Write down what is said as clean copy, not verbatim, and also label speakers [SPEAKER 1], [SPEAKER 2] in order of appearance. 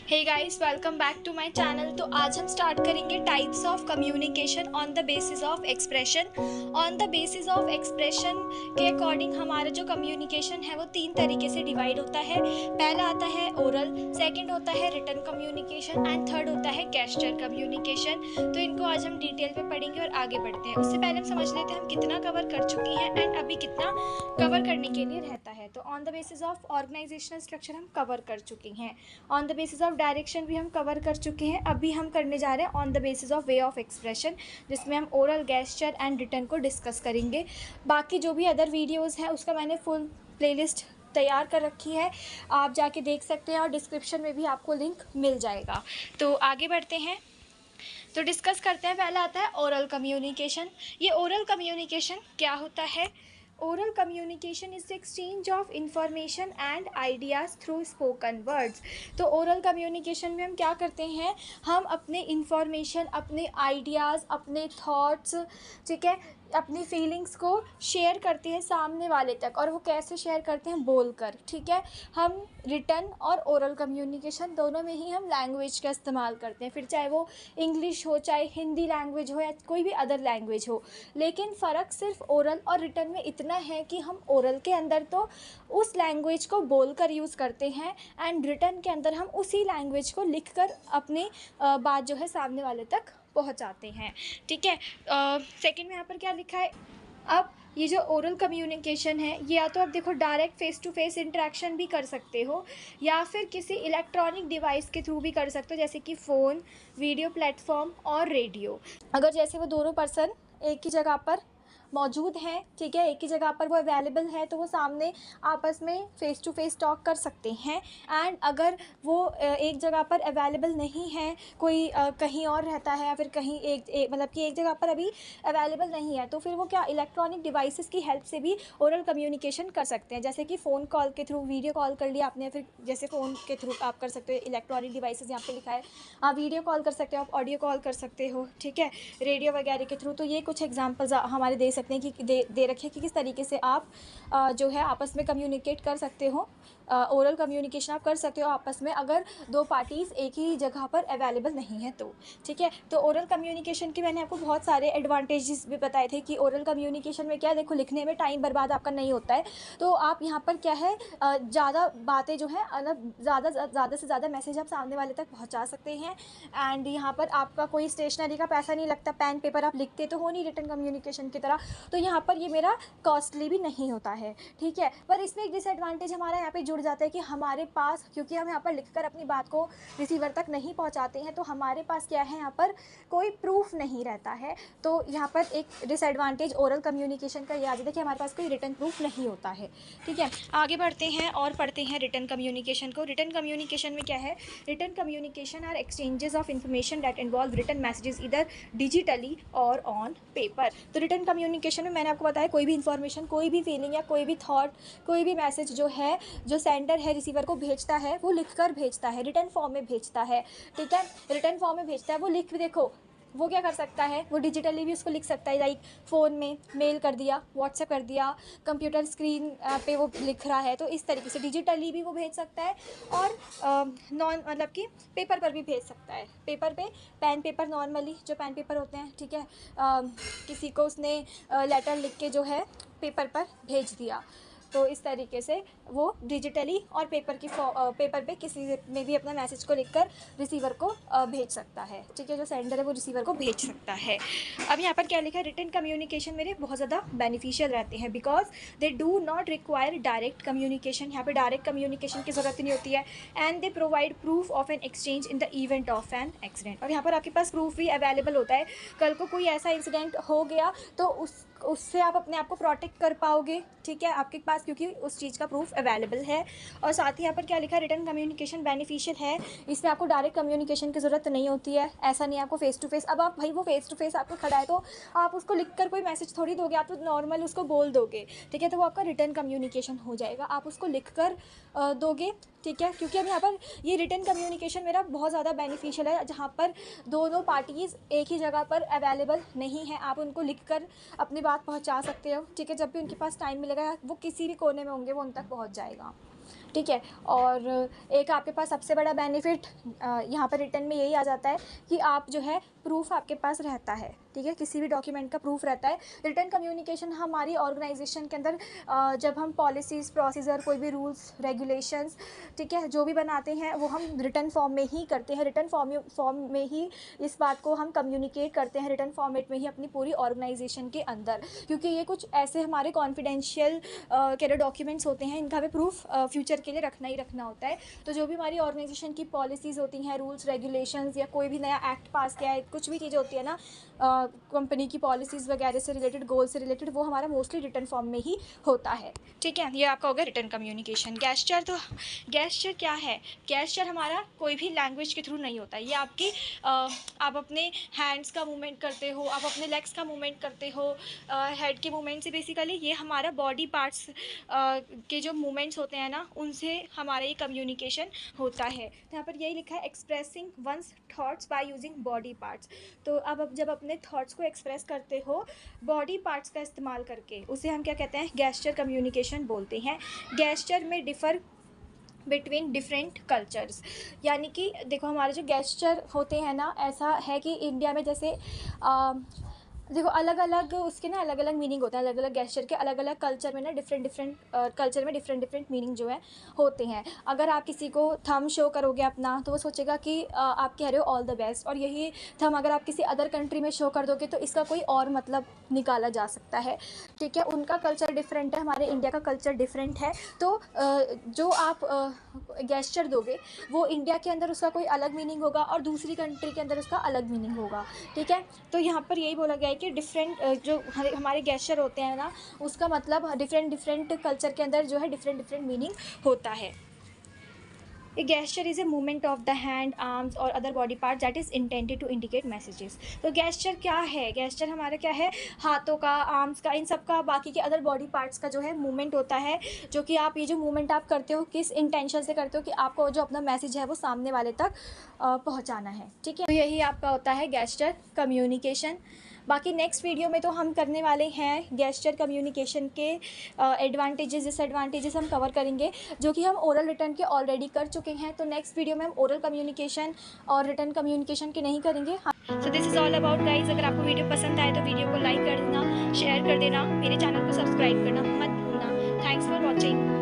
[SPEAKER 1] Hey guys, welcome back to my channel. तो आज हम स्टार्ट करेंगे types of communication on the basis of expression. On the basis of expression के according हमारा जो communication है वो तीन तरीके से डिवाइड होता है। पहला आता है ओरल, सेकंड होता है रिटन कम्युनिकेशन एंड थर्ड होता है गेस्चर कम्युनिकेशन। तो इनको आज हम डिटेल में पढ़ेंगे और आगे बढ़ते हैं। उससे पहले हम समझ लेते हैं हम कितना कवर कर चुकी हैं एंड अभी कितना कवर करने के लिए रहता है। तो on the basis of organisational structure हम कवर कर चुकी हैं, on the basis of direction भी हम कवर कर चुके हैं। अभी हम करने जा रहे हैं on the basis of way of expression, जिसमें हम ओरल, गेस्चर एंड रिटन को डिस्कस करेंगे। बाकी जो भी अदर वीडियोज़ हैं उसका मैंने फुल प्लेलिस्ट तैयार कर रखी है, आप जाके देख सकते हैं और डिस्क्रिप्शन में भी आपको लिंक मिल जाएगा। तो आगे बढ़ते हैं, तो डिस्कस करते हैं। पहला आता है ओरल कम्युनिकेशन। ये ओरल कम्युनिकेशन क्या होता है? Oral communication is the exchange of information and ideas through spoken words. तो ओरल कम्युनिकेशन में हम क्या करते हैं, हम अपने इंफॉर्मेशन, अपने आइडियाज़, अपने थॉट्स, ठीक है, अपनी फीलिंग्स को शेयर करते हैं सामने वाले तक। और वो कैसे शेयर करते हैं? बोलकर, ठीक है। हम रिटन और ओरल कम्युनिकेशन दोनों में ही हम लैंग्वेज का इस्तेमाल करते हैं, फिर चाहे वो इंग्लिश हो, चाहे हिंदी लैंग्वेज हो या कोई भी अदर लैंग्वेज हो। लेकिन फ़र्क सिर्फ ओरल और रिटन में इतना है कि हम ओरल के अंदर तो उस लैंग्वेज को बोलकर यूज़ करते हैं एंड रिटन के अंदर हम उसी लैंग्वेज को लिखकर अपनी बात जो है सामने वाले तक पहुंचाते हैं, ठीक है। सेकंड में यहाँ पर क्या लिखा है? अब ये जो ओरल कम्युनिकेशन है, ये या तो आप देखो direct face to face interaction भी कर सकते हो या फिर किसी इलेक्ट्रॉनिक डिवाइस के थ्रू भी कर सकते हो, जैसे कि फ़ोन, वीडियो प्लेटफॉर्म और रेडियो। अगर जैसे वो दोनों पर्सन एक ही जगह पर मौजूद हैं, ठीक है, एक ही जगह पर वो अवेलेबल है, तो वो सामने आपस में फ़ेस टू फेस टॉक कर सकते हैं। एंड अगर वो एक जगह पर अवेलेबल नहीं है, कोई कहीं और रहता है या फिर कहीं मतलब कि एक जगह पर अभी अवेलेबल नहीं है, तो फिर वो क्या इलेक्ट्रॉनिक डिवाइसेस की हेल्प से भी ओरल कम्युनिकेशन कर सकते हैं। जैसे कि फ़ोन कॉल के थ्रू वीडियो कॉल कर लिया आपने, फिर जैसे फ़ोन के थ्रू आप कर सकते हो, इलेक्ट्रॉनिक डिवाइसेस यहाँ पे लिखा है, आप वीडियो कॉल कर सकते हो, आप ऑडियो कॉल कर सकते हो, ठीक है, रेडियो वगैरह के थ्रू। तो ये कुछ एग्जांपल्स हमारे दे सकते हैं कि दे रखे हैं कि किस तरीके से आप जो है आपस में कम्युनिकेट कर सकते हो। ओरल कम्युनिकेशन आप कर सकते हो आपस में अगर दो पार्टीज़ एक ही जगह पर अवेलेबल नहीं है तो, ठीक है। तो ओरल कम्युनिकेशन के मैंने आपको बहुत सारे एडवांटेजेस भी बताए थे कि ओरल कम्युनिकेशन में क्या, देखो लिखने में टाइम बर्बाद आपका नहीं होता है, तो आप यहाँ पर क्या है ज़्यादा बातें जो है मतलब ज़्यादा से ज़्यादा मैसेज आप सामने वाले तक पहुँचा सकते हैं। एंड यहाँ पर आपका कोई स्टेशनरी का पैसा नहीं लगता, पेन पेपर आप लिखते तो हो नहीं रिटन कम्युनिकेशन की तरह, तो यहाँ पर ये मेरा कॉस्टली भी नहीं होता है, ठीक है। पर इसमें एक डिसएडवांटेज हमारा यहाँ पे जुड़ जाता है कि हमारे पास, क्योंकि हम यहाँ पर लिखकर अपनी बात को रिसीवर तक नहीं पहुँचाते हैं, तो हमारे पास क्या है, यहाँ पर कोई प्रूफ नहीं रहता है। तो यहाँ पर एक डिसएडवांटेज ओरल कम्युनिकेशन का ये आ जाता है कि हमारे पास कोई रिटन प्रूफ नहीं होता है, ठीक है। आगे बढ़ते हैं और पढ़ते हैं रिटन कम्युनिकेशन को। रिटन कम्युनिकेशन में क्या है? Written communication are exchanges of information that involve written messages इधर डिजिटली और ऑन पेपर। तो रिटन कम्युनिकेशन में मैंने आपको बताया कोई भी इन्फॉर्मेशन, कोई भी फीलिंग या कोई भी थॉट, कोई भी मैसेज जो है, जो सेंडर है रिसीवर को भेजता है, वो लिखकर भेजता है, रिटन फॉर्म में भेजता है, ठीक है, रिटन फॉर्म में भेजता है। वो लिख, देखो वो क्या कर सकता है, वो डिजिटली भी उसको लिख सकता है, लाइक फ़ोन में मेल कर दिया, व्हाट्सएप कर दिया, कंप्यूटर स्क्रीन पे वो लिख रहा है, तो इस तरीके से डिजिटली भी वो भेज सकता है। और नॉन मतलब कि पेपर पर भी भेज सकता है, पेपर पे, पेन पेपर, नॉर्मली जो पेन पेपर होते हैं, ठीक है, किसी को उसने लेटर लिख के जो है पेपर पर भेज दिया, तो इस तरीके से वो डिजिटली और पेपर पे किसी में भी अपना मैसेज को लिखकर रिसीवर को भेज सकता है, ठीक है, जो सेंडर है वो रिसीवर को भेज सकता है। अब यहाँ पर क्या लिखा है? रिटन कम्युनिकेशन मेरे बहुत ज़्यादा बेनिफिशियल रहते हैं because they do not require direct communication. यहाँ पर डायरेक्ट कम्युनिकेशन की ज़रूरत नहीं होती है। And they provide proof of an exchange in the event of an accident. और यहाँ पर आपके पास प्रूफ भी अवेलेबल होता है, कल को कोई ऐसा इंसिडेंट हो गया तो उससे आप अपने आप को प्रोटेक्ट कर पाओगे, ठीक है, आपके पास, क्योंकि उस चीज़ का प्रूफ अवेलेबल है। और साथ ही यहाँ पर क्या लिखा है? रिटन कम्युनिकेशन बेनिफिशियल है, इसमें आपको डायरेक्ट कम्युनिकेशन की ज़रूरत नहीं होती है। ऐसा नहीं आपको फेस टू फेस, अब आप भाई वो फेस टू फेस आपको खड़ा है तो आप उसको लिखकर कोई मैसेज थोड़ी दोगे, आप तो नॉर्मल उसको बोल दोगे, ठीक है, तो वो आपका रिटन कम्युनिकेशन हो जाएगा, आप उसको लिखकर दोगे, ठीक है। क्योंकि अब यहाँ पर ये रिटन कम्युनिकेशन मेरा बहुत ज़्यादा बेनिफिशियल है, जहाँ पर दोनों पार्टीज़ एक ही जगह पर अवेलेबल नहीं है, आप उनको लिखकर अपनी बात पहुँचा सकते हो, ठीक है, जब भी उनके पास टाइम मिलेगा, वो किसी भी कोने में होंगे वो उन तक पहुँच जाएगा। ठीक है। और एक आपके पास सबसे बड़ा बेनिफिट यहाँ पर रिटर्न में यही आ जाता है कि आप जो है प्रूफ आपके पास रहता है, ठीक है, किसी भी डॉक्यूमेंट का प्रूफ रहता है। रिटर्न कम्युनिकेशन हमारी ऑर्गेनाइजेशन के अंदर जब हम पॉलिसीज़, प्रोसीजर, कोई भी रूल्स, रेगुलेशंस, ठीक है, जो भी बनाते हैं वो हम रिटर्न फॉर्म में ही करते हैं। रिटर्न फॉर्म में ही इस बात को हम कम्युनिकेट करते हैं, रिटर्न फॉर्मेट में ही अपनी पूरी ऑर्गेनाइजेशन के अंदर, क्योंकि ये कुछ ऐसे हमारे कॉन्फिडेंशियल के डॉक्यूमेंट्स होते हैं, इनका भी प्रूफ फ्यूचर के लिए रखना ही रखना होता है। तो जो भी हमारी ऑर्गेनाइजेशन की पॉलिसीज़ होती हैं, रूल्स, रेगुलेशंस, या कोई भी नया एक्ट पास किया है, कुछ भी चीज़ होती है ना कंपनी की पॉलिसीज़ वगैरह से रिलेटेड, गोल से रिलेटेड, वो हमारा मोस्टली रिटर्न फॉर्म में ही होता है, ठीक है। ये आपका होगा रिटर्न कम्युनिकेशन। गेस्चर, तो गेस्चर क्या है? गेस्चर हमारा कोई भी लैंग्वेज के थ्रू नहीं होता है। ये आपकी आप अपने हैंड्स का मूवमेंट करते हो, आप अपने लेग्स का मूवमेंट करते हो, हेड के मूवमेंट से बेसिकली ये हमारा बॉडी पार्ट्स के जो मूवमेंट्स होते हैं ना, उनसे हमारा ये कम्युनिकेशन होता है। तो यहाँ पर यही लिखा है, expressing one's thoughts by using body parts. तो अब जब अपने थॉट्स को एक्सप्रेस करते हो बॉडी पार्ट्स का इस्तेमाल करके, उसे हम क्या कहते हैं? गेस्चर कम्युनिकेशन बोलते हैं। गेस्चर में डिफ़र बिटवीन डिफरेंट कल्चर्स, यानी कि देखो हमारे जो गेस्चर होते हैं ना, ऐसा है कि इंडिया में जैसे देखो अलग अलग उसके ना अलग अलग मीनिंग होते हैं, अलग अलग गेस्चर के अलग अलग कल्चर में ना डिफरेंट कल्चर में डिफरेंट मीनिंग जो है होते हैं। अगर आप किसी को थंब शो करोगे अपना, तो वो सोचेगा कि आप कह रहे हो ऑल द बेस्ट, और यही थंब अगर आप किसी अदर कंट्री में शो कर दोगे तो इसका कोई और मतलब निकाला जा सकता है, ठीक है। उनका कल्चर डिफरेंट है, हमारे इंडिया का कल्चर डिफरेंट है। तो जो आप गेस्चर दोगे वो इंडिया के अंदर उसका कोई अलग मीनिंग होगा और दूसरी कंट्री के अंदर उसका अलग मीनिंग होगा, ठीक है। तो यहाँ पर यही बोला गया है कि डिफरेंट जो हमारे गेस्चर होते हैं ना, उसका मतलब डिफरेंट कल्चर के अंदर जो है डिफरेंट मीनिंग होता है। A gesture is a movement of the hand, arms और other body parts that is intended to indicate messages। तो gesture क्या है? gesture हमारा क्या है? हाथों का, आर्म्स का, इन सब का, बाकी के अदर बॉडी पार्ट्स का जो है मूवमेंट होता है, जो कि आप ये जो मूवमेंट आप करते हो किस इंटेंशन से करते हो कि आपको जो अपना मैसेज है वो सामने वाले तक पहुंचाना है, ठीक है। तो यही आपका होता है gesture कम्युनिकेशन। बाकी नेक्स्ट वीडियो में तो हम करने वाले हैं गेस्चर कम्युनिकेशन के एडवांटेजेस, डिसएडवांटेजेस हम कवर करेंगे, जो कि हम ओरल रिटर्न के ऑलरेडी कर चुके हैं। तो नेक्स्ट वीडियो में हम ओरल कम्युनिकेशन और रिटर्न कम्युनिकेशन के नहीं करेंगे। So this is all about guys. अगर आपको वीडियो पसंद आए तो वीडियो को लाइक कर देना, शेयर कर देना, मेरे चैनल को सब्सक्राइब करना मत भूलना। Thanks for watching.